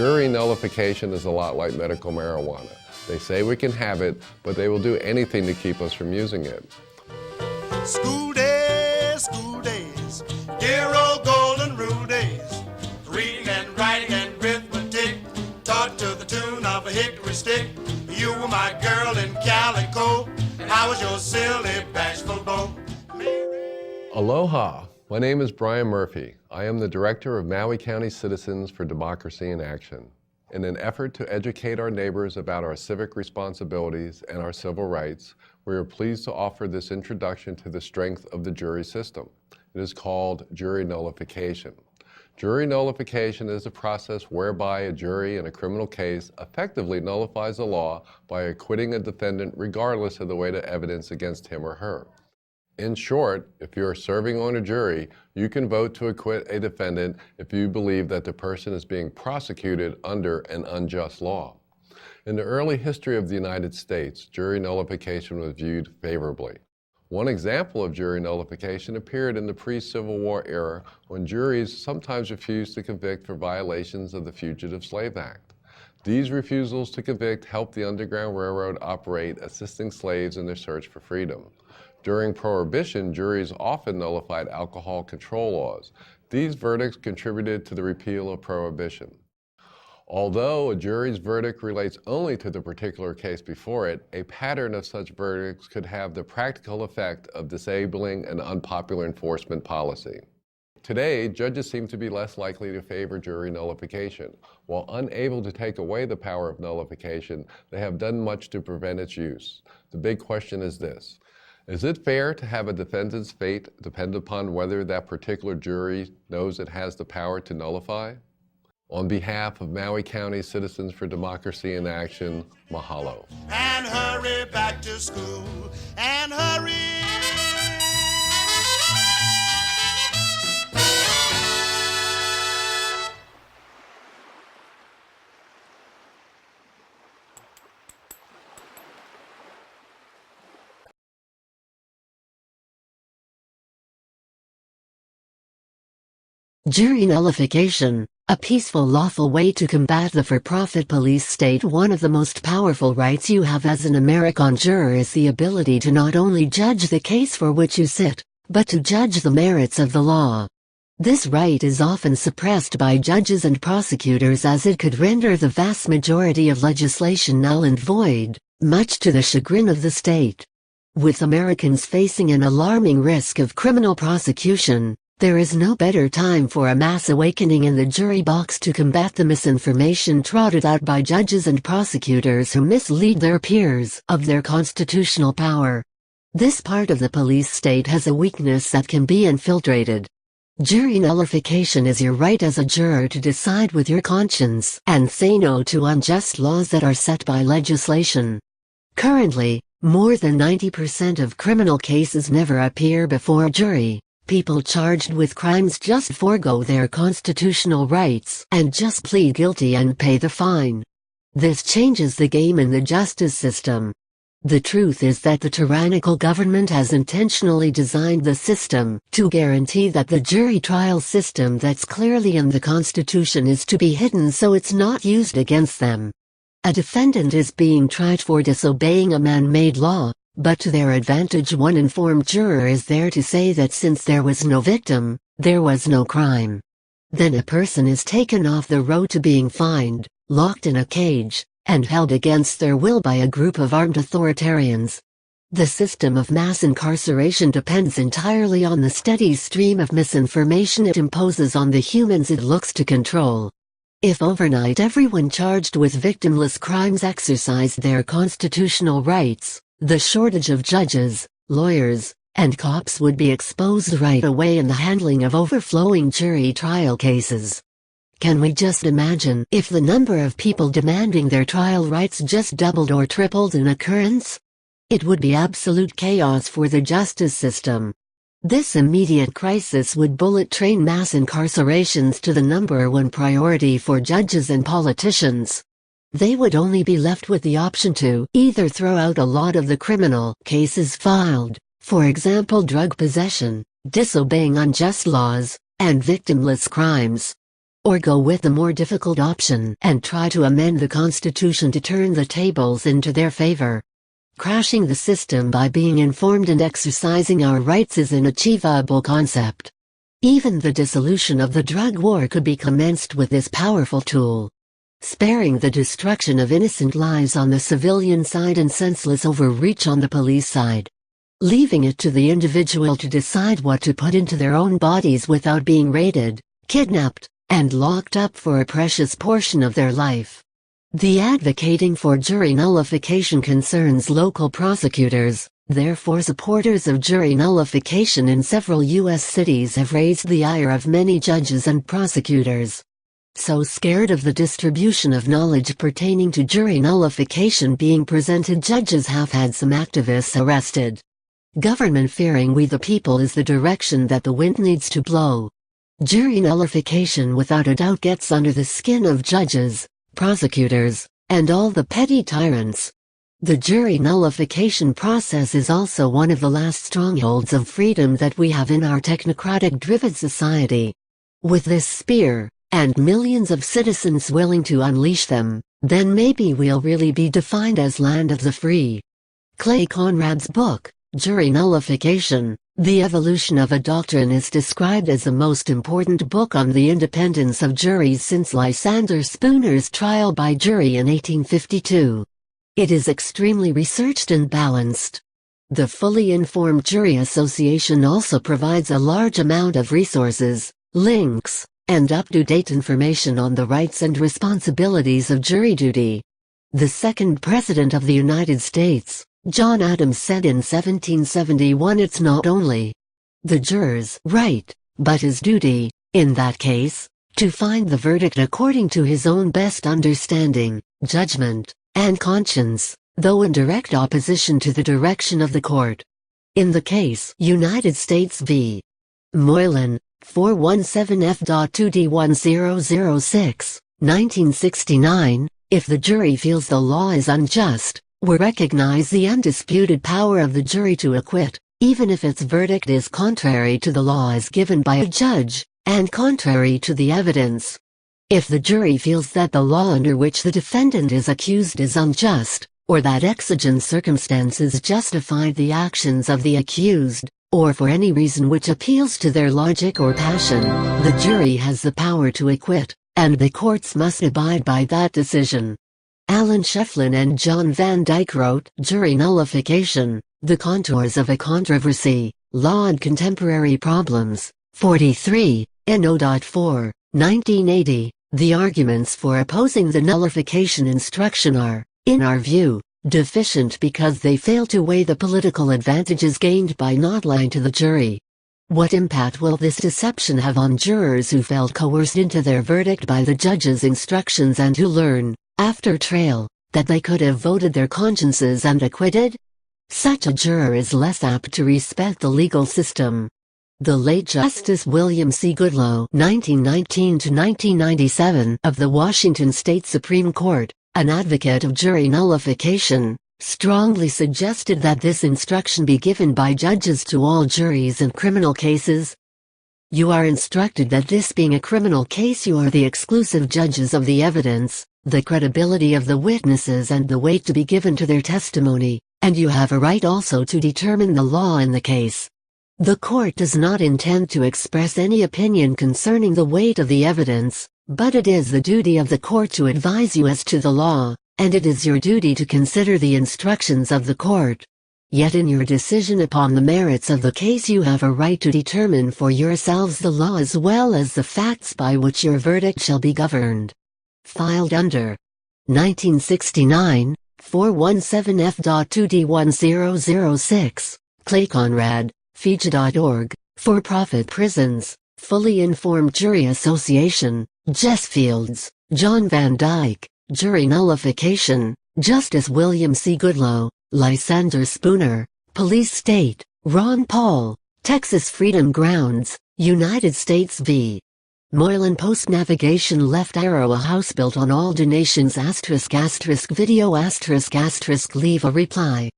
Jury nullification is a lot like medical marijuana. They say we can have it, but they will do anything to keep us from using it. School days, dear old golden rule days. Reading and writing and arithmetic, taught to the tune of a hickory stick. You were my girl in calico, and I was your silly bashful beau. Aloha, my name is Brian Murphy. I am the Director of Maui County Citizens for Democracy in Action. In an effort to educate our neighbors about our civic responsibilities and our civil rights, we are pleased to offer this introduction to the strength of the jury system. It is called jury nullification. Jury nullification is a process whereby a jury in a criminal case effectively nullifies the law by acquitting a defendant regardless of the weight of evidence against him or her. In short, if you are serving on a jury, you can vote to acquit a defendant if you believe that the person is being prosecuted under an unjust law. In the early history of the United States, jury nullification was viewed favorably. One example of jury nullification appeared in the pre-Civil War era when juries sometimes refused to convict for violations of the Fugitive Slave Act. These refusals to convict helped the Underground Railroad operate, assisting slaves in their search for freedom. During Prohibition, juries often nullified alcohol control laws. These verdicts contributed to the repeal of Prohibition. Although a jury's verdict relates only to the particular case before it, a pattern of such verdicts could have the practical effect of disabling an unpopular enforcement policy. Today, judges seem to be less likely to favor jury nullification. While unable to take away the power of nullification, they have done much to prevent its use. The big question is this: is it fair to have a defendant's fate depend upon whether that particular jury knows it has the power to nullify? On behalf of Maui County Citizens for Democracy in Action, mahalo. And hurry back to school, and hurry. Jury nullification, a peaceful, lawful way to combat the for-profit police state. One of the most powerful rights you have as an American juror is the ability to not only judge the case for which you sit, but to judge the merits of the law. This right is often suppressed by judges and prosecutors as it could render the vast majority of legislation null and void, much to the chagrin of the state. With Americans facing an alarming risk of criminal prosecution, there is no better time for a mass awakening in the jury box to combat the misinformation trotted out by judges and prosecutors who mislead their peers of their constitutional power. This part of the police state has a weakness that can be infiltrated. Jury nullification is your right as a juror to decide with your conscience and say no to unjust laws that are set by legislation. Currently, more than 90% of criminal cases never appear before a jury. People charged with crimes just forego their constitutional rights and just plead guilty and pay the fine. This changes the game in the justice system. The truth is that the tyrannical government has intentionally designed the system to guarantee that the jury trial system that's clearly in the Constitution is to be hidden so it's not used against them. A defendant is being tried for disobeying a man-made law, but to their advantage one informed juror is there to say that since there was no victim, there was no crime. Then a person is taken off the road to being fined, locked in a cage, and held against their will by a group of armed authoritarians. The system of mass incarceration depends entirely on the steady stream of misinformation it imposes on the humans it looks to control. If overnight everyone charged with victimless crimes exercised their constitutional rights, the shortage of judges, lawyers, and cops would be exposed right away in the handling of overflowing jury trial cases. Can we just imagine if the number of people demanding their trial rights just doubled or tripled in occurrence? It would be absolute chaos for the justice system. This immediate crisis would bullet train mass incarcerations to the #1 priority for judges and politicians. They would only be left with the option to either throw out a lot of the criminal cases filed, for example drug possession, disobeying unjust laws, and victimless crimes, or go with the more difficult option and try to amend the Constitution to turn the tables into their favor. Crashing the system by being informed and exercising our rights is an achievable concept. Even the dissolution of the drug war could be commenced with this powerful tool. Sparing the destruction of innocent lives on the civilian side and senseless overreach on the police side. Leaving it to the individual to decide what to put into their own bodies without being raided, kidnapped, and locked up for a precious portion of their life. The advocating for jury nullification concerns local prosecutors, therefore supporters of jury nullification in several U.S. cities have raised the ire of many judges and prosecutors. So scared of the distribution of knowledge pertaining to jury nullification being presented, judges have had some activists arrested. Government fearing we the people is the direction that the wind needs to blow. Jury nullification without a doubt gets under the skin of judges, prosecutors, and all the petty tyrants. The jury nullification process is also one of the last strongholds of freedom that we have in our technocratic-driven society. With this spear, and millions of citizens willing to unleash them, then maybe we'll really be defined as land of the free. Clay Conrad's book, Jury Nullification, The Evolution of a Doctrine, is described as the most important book on the independence of juries since Lysander Spooner's trial by jury in 1852. It is extremely researched and balanced. The Fully Informed Jury Association also provides a large amount of resources, links, and up-to-date information on the rights and responsibilities of jury duty. The second President of the United States, John Adams, said in 1771, "It's not only the juror's right, but his duty, in that case, to find the verdict according to his own best understanding, judgment, and conscience, though in direct opposition to the direction of the court." In the case United States v. Moylan, 417 F.2D1006, 1969, if the jury feels the law is unjust, we recognize the undisputed power of the jury to acquit, even if its verdict is contrary to the law as given by a judge, and contrary to the evidence. If the jury feels that the law under which the defendant is accused is unjust, or that exigent circumstances justify the actions of the accused, or for any reason which appeals to their logic or passion, the jury has the power to acquit, and the courts must abide by that decision. Alan Shefflin and John Van Dyke wrote Jury Nullification, The Contours of a Controversy, Law and Contemporary Problems, 43, NO.4, 1980. The arguments for opposing the nullification instruction are, in our view, deficient because they fail to weigh the political advantages gained by not lying to the jury. What impact will this deception have on jurors who felt coerced into their verdict by the judge's instructions and who learn, after trial, that they could have voted their consciences and acquitted? Such a juror is less apt to respect the legal system. The late Justice William C. Goodloe (1919–1997) of the Washington State Supreme Court, an advocate of jury nullification, strongly suggested that this instruction be given by judges to all juries in criminal cases. You are instructed that this being a criminal case you are the exclusive judges of the evidence, the credibility of the witnesses and the weight to be given to their testimony, and you have a right also to determine the law in the case. The court does not intend to express any opinion concerning the weight of the evidence, but it is the duty of the court to advise you as to the law, and it is your duty to consider the instructions of the court. Yet in your decision upon the merits of the case you have a right to determine for yourselves the law as well as the facts by which your verdict shall be governed. Filed under 1969, 417 F.2D1006, Clay Conrad, Fiji.org, For-Profit Prisons, Fully Informed Jury Association, Jess Fields, John Van Dyke, Jury Nullification, Justice William C. Goodloe, Lysander Spooner, Police State, Ron Paul, Texas Freedom Grounds, United States v. Moylan. Post navigation left arrow. A house built on all donations ***video ***. Leave a reply.